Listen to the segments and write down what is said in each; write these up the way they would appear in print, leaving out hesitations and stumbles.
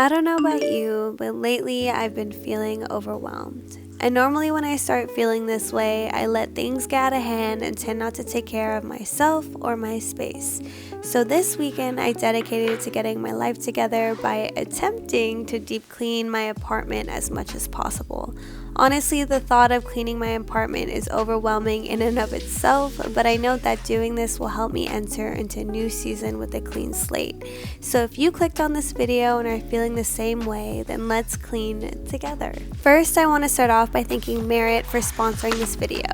I don't know about you, but lately I've been feeling overwhelmed. And normally when I start feeling this way, I let things get out of hand and tend not to take care of myself or my space. So this weekend I dedicated to getting my life together by attempting to deep clean my apartment as much as possible. Honestly, the thought of cleaning my apartment is overwhelming in and of itself, but I know that doing this will help me enter into a new season with a clean slate. So if you clicked on this video and are feeling the same way, then let's clean together. First, I want to start off by thanking Merit for sponsoring this video.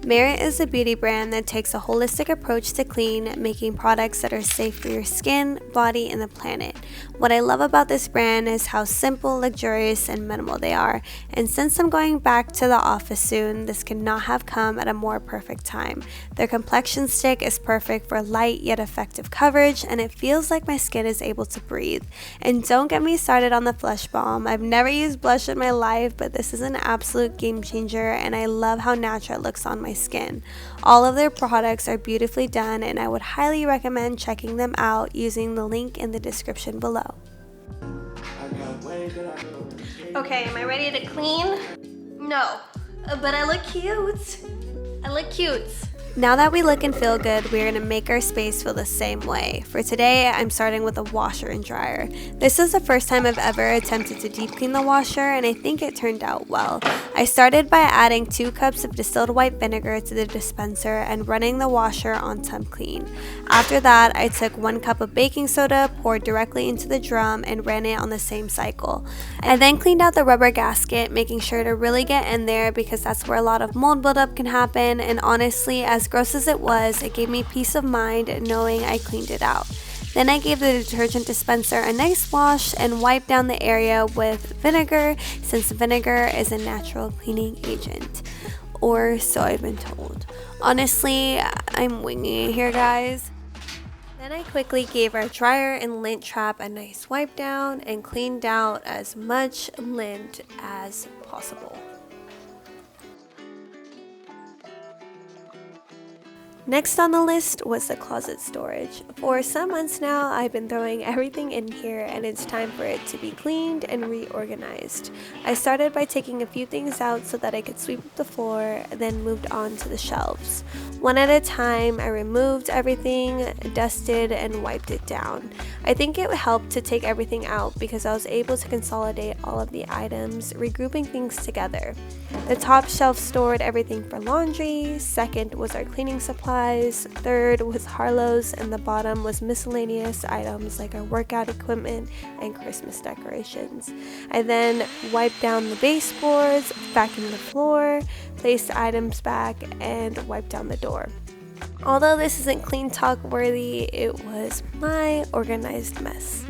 Merit is a beauty brand that takes a holistic approach to clean, making products that are safe for your skin, body, and the planet. What I love about this brand is how simple, luxurious, and minimal they are, and since I'm going back to the office soon, this could not have come at a more perfect time. Their complexion stick is perfect for light yet effective coverage, and it feels like my skin is able to breathe. And don't get me started on the Blush Balm. I've never used blush in my life, but this is an absolute game changer, and I love how natural it looks on my skin. All of their products are beautifully done, and I would highly recommend checking them out using the link in the description below. Okay, am I ready to clean? No, but I look cute. I look cute. Now that we look and feel good, we're going to make our space feel the same way. For today, I'm starting with a washer and dryer. This is the first time I've ever attempted to deep clean the washer, and I think it turned out well. I started by adding 2 cups of distilled white vinegar to the dispenser and running the washer on temp clean. After that, I took 1 cup of baking soda, poured directly into the drum, and ran it on the same cycle. I then cleaned out the rubber gasket, making sure to really get in there because that's where a lot of mold buildup can happen, and honestly, as gross as it was, it gave me peace of mind knowing I cleaned it out. Then I gave the detergent dispenser a nice wash and wiped down the area with vinegar, since vinegar is a natural cleaning agent. Or so I've been told. Honestly, I'm winging it here, guys. Then I quickly gave our dryer and lint trap a nice wipe down and cleaned out as much lint as possible. Next on the list was the closet storage. For some months now, I've been throwing everything in here and it's time for it to be cleaned and reorganized. I started by taking a few things out so that I could sweep up the floor, then moved on to the shelves. One at a time, I removed everything, dusted, and wiped it down. I think it helped to take everything out because I was able to consolidate all of the items, regrouping things together. The top shelf stored everything for laundry, second was our cleaning supplies, third was Harlow's, and the bottom was miscellaneous items like our workout equipment and Christmas decorations. I then wiped down the baseboards, vacuumed the floor, placed the items back, and wiped down the door. Although this isn't clean talk worthy, it was my organized mess.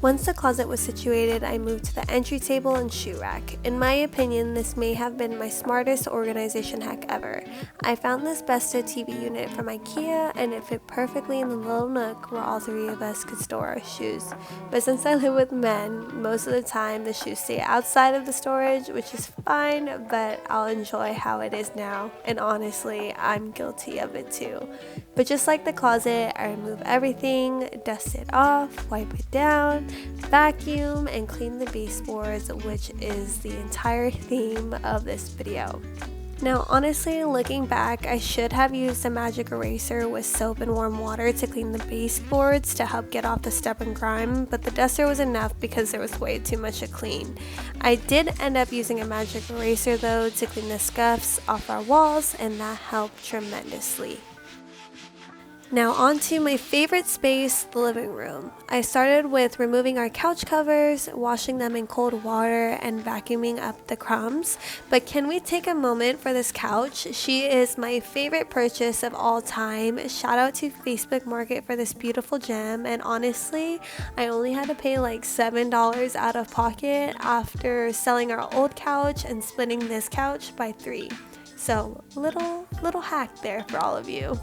Once the closet was situated, I moved to the entry table and shoe rack. In my opinion, this may have been my smartest organization hack ever. I found this Besta TV unit from IKEA and it fit perfectly in the little nook where all 3 of us could store our shoes. But since I live with men, most of the time the shoes stay outside of the storage, which is fine, but I'll enjoy how it is now. And honestly, I'm guilty of it too. But just like the closet, I remove everything, dust it off, wipe it down, vacuum, and clean the baseboards, which is the entire theme of this video. Now honestly, looking back, I should have used a magic eraser with soap and warm water to clean the baseboards to help get off the stubborn grime, but the duster was enough because there was way too much to clean. I did end up using a magic eraser though to clean the scuffs off our walls, and that helped tremendously. Now on to my favorite space, the living room. I started with removing our couch covers, washing them in cold water, and vacuuming up the crumbs. But can we take a moment for this couch? She is my favorite purchase of all time. Shout out to Facebook Market for this beautiful gem, and honestly, I only had to pay like $7 out of pocket after selling our old couch and splitting this couch by 3. So little hack there for all of you.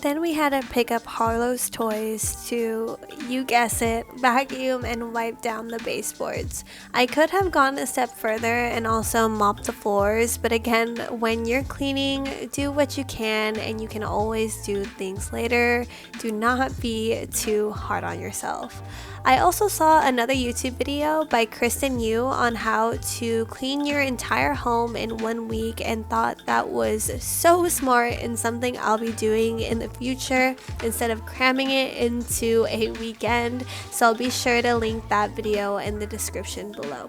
Then we had to pick up Harlow's toys to, you guess it, vacuum and wipe down the baseboards. I could have gone a step further and also mopped the floors, but again, when you're cleaning, do what you can and you can always do things later. Do not be too hard on yourself. I also saw another YouTube video by Krystal on how to clean your entire home in 1 week and thought that was so smart and something I'll be doing in the future instead of cramming it into a weekend. So I'll be sure to link that video in the description below.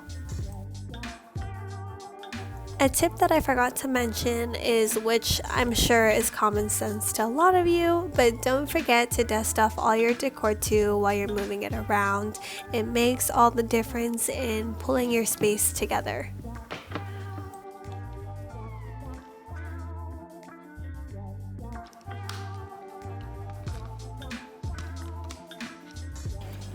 A tip that I forgot to mention is, which I'm sure is common sense to a lot of you, but don't forget to dust off all your decor too while you're moving it around. It makes all the difference in pulling your space together.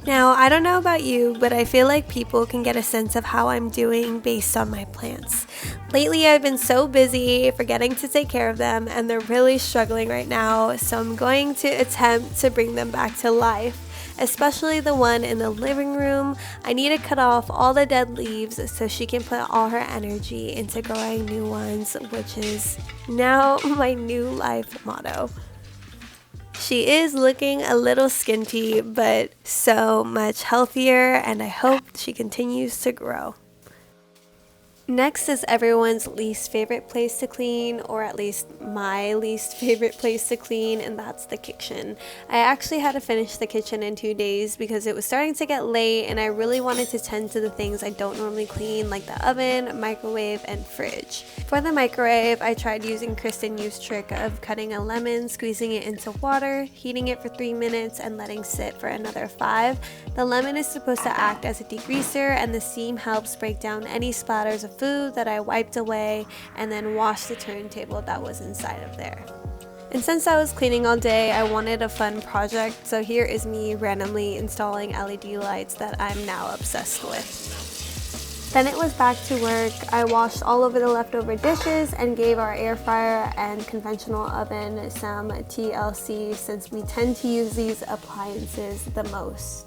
Now, I don't know about you, but I feel like people can get a sense of how I'm doing based on my plants. Lately, I've been so busy forgetting to take care of them, and they're really struggling right now, so I'm going to attempt to bring them back to life, especially the one in the living room. I need to cut off all the dead leaves so she can put all her energy into growing new ones, which is now my new life motto. She is looking a little skinty, but so much healthier, and I hope she continues to grow. Next is everyone's least favorite place to clean, or at least my least favorite place to clean, and that's the kitchen. I actually had to finish the kitchen in 2 days because it was starting to get late and I really wanted to tend to the things I don't normally clean, like the oven, microwave, and fridge. For the microwave, I tried using Krystal's trick of cutting a lemon, squeezing it into water, heating it for 3 minutes, and letting sit for another 5. The lemon is supposed to act as a degreaser, and the steam helps break down any splatters of food that I wiped away, and then washed the turntable that was inside of there. And since I was cleaning all day, I wanted a fun project, so here is me randomly installing LED lights that I'm now obsessed with. Then it was back to work. I washed all over the leftover dishes and gave our air fryer and conventional oven some TLC since we tend to use these appliances the most.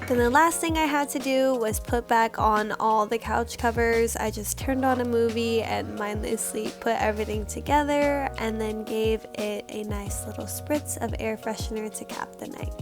Then the last thing I had to do was put back on all the couch covers. I just turned on a movie and mindlessly put everything together and then gave it a nice little spritz of air freshener to cap the night.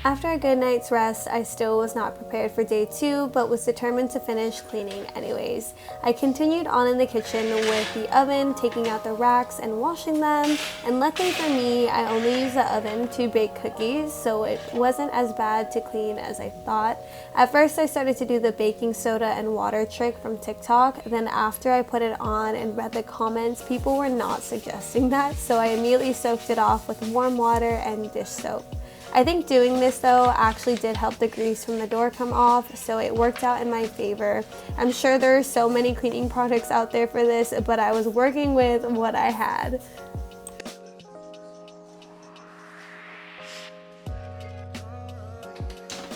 After a good night's rest, I still was not prepared for day 2, but was determined to finish cleaning anyways. I continued on in the kitchen with the oven, taking out the racks and washing them, and luckily for me, I only used the oven to bake cookies, so it wasn't as bad to clean as I thought. At first, I started to do the baking soda and water trick from TikTok, then after I put it on and read the comments, people were not suggesting that, so I immediately soaked it off with warm water and dish soap. I think doing this though actually did help the grease from the door come off, so it worked out in my favor. I'm sure there are so many cleaning products out there for this, but I was working with what I had.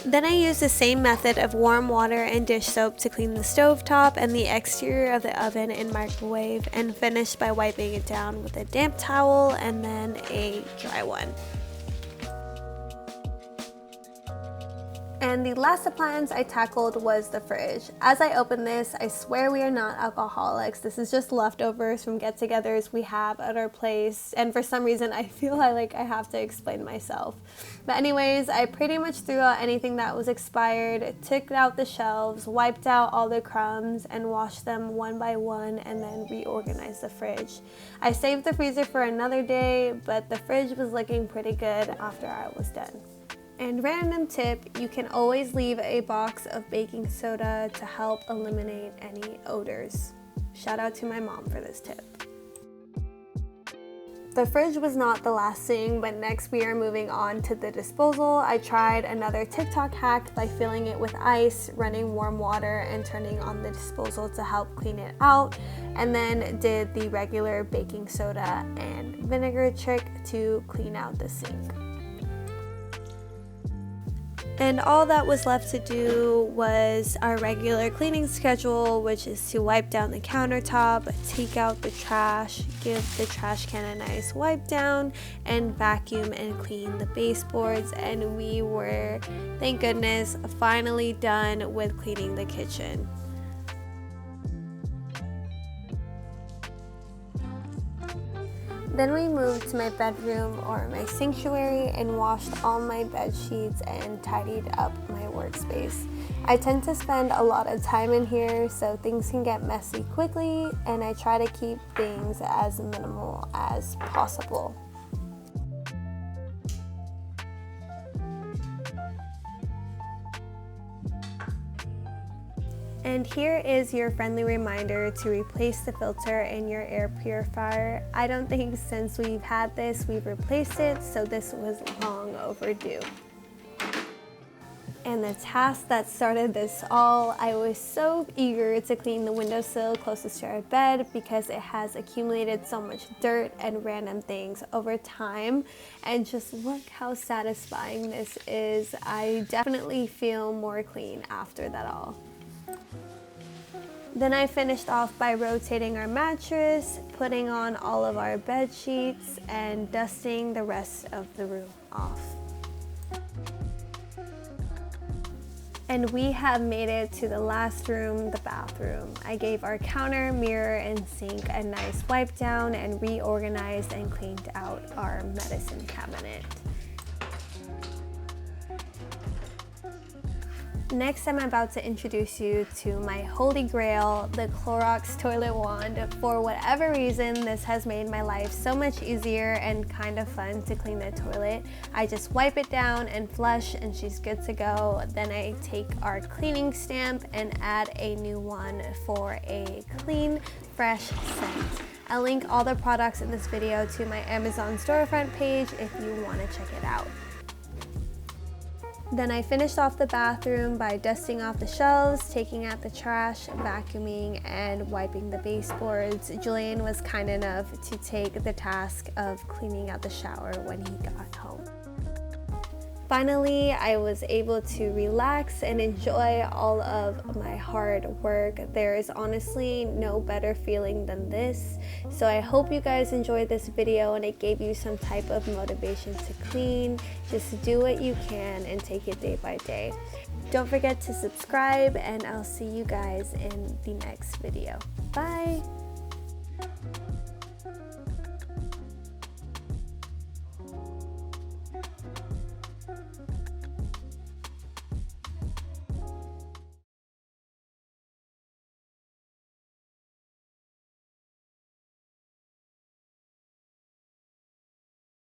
Then I used the same method of warm water and dish soap to clean the stovetop and the exterior of the oven and microwave, and finished by wiping it down with a damp towel and then a dry one. And the last appliance I tackled was the fridge. As I open this, I swear we are not alcoholics. This is just leftovers from get-togethers we have at our place, and for some reason I feel like I have to explain myself. But anyways, I pretty much threw out anything that was expired, took out the shelves, wiped out all the crumbs, and washed them one by one, and then reorganized the fridge. I saved the freezer for another day, but the fridge was looking pretty good after I was done. And random tip, you can always leave a box of baking soda to help eliminate any odors. Shout out to my mom for this tip. The fridge was not the last thing, but next we are moving on to the disposal. I tried another TikTok hack by filling it with ice, running warm water, and turning on the disposal to help clean it out, and then did the regular baking soda and vinegar trick to clean out the sink. And all that was left to do was our regular cleaning schedule, which is to wipe down the countertop, take out the trash, give the trash can a nice wipe down, and vacuum and clean the baseboards. And we were, thank goodness, finally done with cleaning the kitchen. Then we moved to my bedroom, or my sanctuary, and washed all my bed sheets and tidied up my workspace. I tend to spend a lot of time in here, so things can get messy quickly, and I try to keep things as minimal as possible. And here is your friendly reminder to replace the filter in your air purifier. I don't think since we've had this, we've replaced it, so this was long overdue. And the task that started this all, I was so eager to clean the windowsill closest to our bed because it has accumulated so much dirt and random things over time. And just look how satisfying this is. I definitely feel more clean after that all. Then I finished off by rotating our mattress, putting on all of our bed sheets, and dusting the rest of the room off. And we have made it to the last room, the bathroom. I gave our counter, mirror, and sink a nice wipe down and reorganized and cleaned out our medicine cabinet. Next, I'm about to introduce you to my holy grail, the Clorox toilet wand. For whatever reason, this has made my life so much easier and kind of fun to clean the toilet. I just wipe it down and flush and she's good to go. Then I take our cleaning stamp and add a new one for a clean, fresh scent. I'll link all the products in this video to my Amazon storefront page if you want to check it out. Then I finished off the bathroom by dusting off the shelves, taking out the trash, vacuuming, and wiping the baseboards. Julian was kind enough to take the task of cleaning out the shower when he got home. Finally, I was able to relax and enjoy all of my hard work. There is honestly no better feeling than this. So I hope you guys enjoyed this video and it gave you some type of motivation to clean. Just do what you can and take it day by day. Don't forget to subscribe, and I'll see you guys in the next video. Bye!